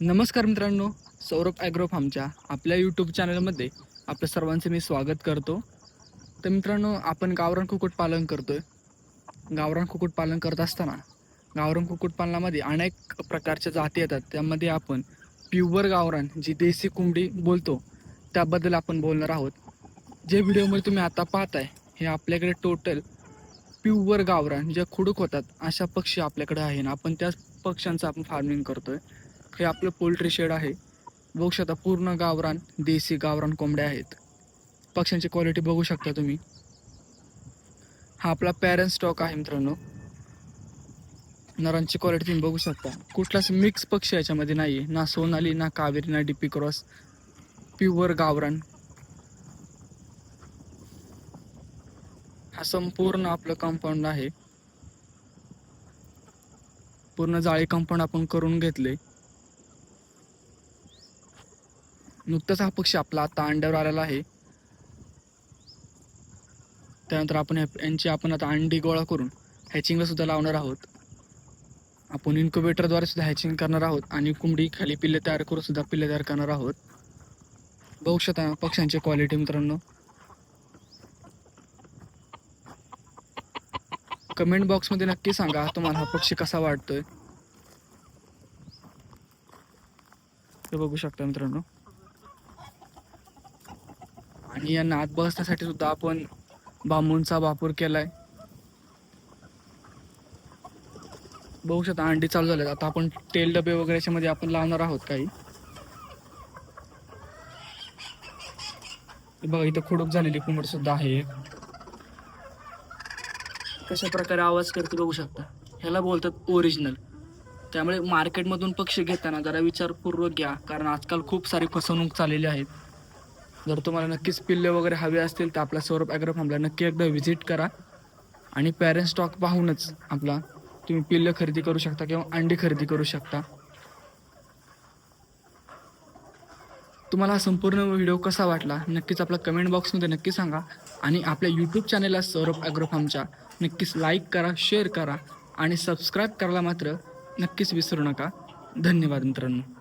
नमस्कार मित्रांनो, सौरभ ॲग्रो फार्मच्या आपल्या यूट्यूब चॅनलमध्ये आपल्या सर्वांचे मी स्वागत करतो. तर मित्रांनो, आपण गावरान कुक्कुटपालन करतोय. गावरान कुक्कुटपालन करत असताना गावरान कुक्कुटपालनामध्ये अनेक प्रकारच्या जाती येतात. त्यामध्ये आपण प्युअर गावरान जी देशी कोंबडी बोलतो त्याबद्दल आपण बोलणार आहोत. जे व्हिडिओमध्ये तुम्ही आता पाहताय हे आपल्याकडे टोटल प्युअर गावरान ज्या खुडूक होतात अशा पक्षी आपल्याकडे आहे ना, आपण त्याच पक्ष्यांचं आपण फार्मिंग करतोय. हे आपलं पोल्ट्री शेड आहे. बघू शकता पूर्ण गावरान देशी गावरान कोंबड्या आहेत. पक्ष्यांची क्वालिटी बघू शकता तुम्ही. हा आपला पॅरेंट स्टॉक आहे मित्रांनो. नरांची क्वालिटी तुम्ही बघू शकता. कुठलाच मिक्स पक्षी याच्यामध्ये नाही आहे, ना सोनाली, ना कावेरी, ना डीपी क्रॉस. प्युअर गावरान. हा संपूर्ण आपलं कंपाऊंड आहे. पूर्ण जाळी कंपाऊंड आपण करून घेतले. नुकताच हा पक्षी आपला आता अंड्यावर आलेला आहे. त्यानंतर आपण यांची आता अंडी गोळा करून हॅचिंगला सुद्धा लावणार आहोत. आपण इन्क्युबेटरद्वारे सुद्धा हॅचिंग करणार आहोत आणि कोंबडी खाली पिल्ले तयार करून सुद्धा पिल्ले तयार करणार आहोत. बघू शकता पक्ष्यांची क्वालिटी मित्रांनो. कमेंट बॉक्समध्ये नक्की सांगा तुम्हाला हा पक्षी कसा वाटतोय. हे बघू शकता मित्रांनो. आणि यांना आत बसण्यासाठी सुद्धा आपण बांबूंचा वापर केलाय. बघू शकता अंडी चालू झालेत. आता आपण तेल डबे वगैरे याच्यामध्ये आपण लावणार आहोत काही. बघा इथं खुडूक झालेली कोंबड सुद्धा आहे. कशा प्रकारे आवाज करते बघू शकता. ह्याला बोलतात ओरिजिनल. त्यामुळे मार्केटमधून पक्षी घेताना जरा विचारपूर्वक घ्या, कारण आजकाल खूप सारी फसवणूक चाललेली आहे. जर तुम्हाला नक्कीच पिल्ले वगैरे हवे असतील तर आपल्या सौरभ ॲग्रो फार्मला नक्की एकदा व्हिजिट करा आणि पॅरेंट स्टॉक पाहूनच आपला तुम्ही पिल्लं खरेदी करू शकता किंवा अंडी खरेदी करू शकता. तुम्हाला हा संपूर्ण व्हिडिओ कसा वाटला नक्कीच आपला कमेंट बॉक्समध्ये नक्की सांगा. आणि आपल्या यूट्यूब चॅनलला सौरभ ॲग्रो फार्मच्या नक्कीच लाईक करा, शेअर करा आणि सबस्क्राईब करायला मात्र नक्कीच विसरू नका. धन्यवाद मित्रांनो.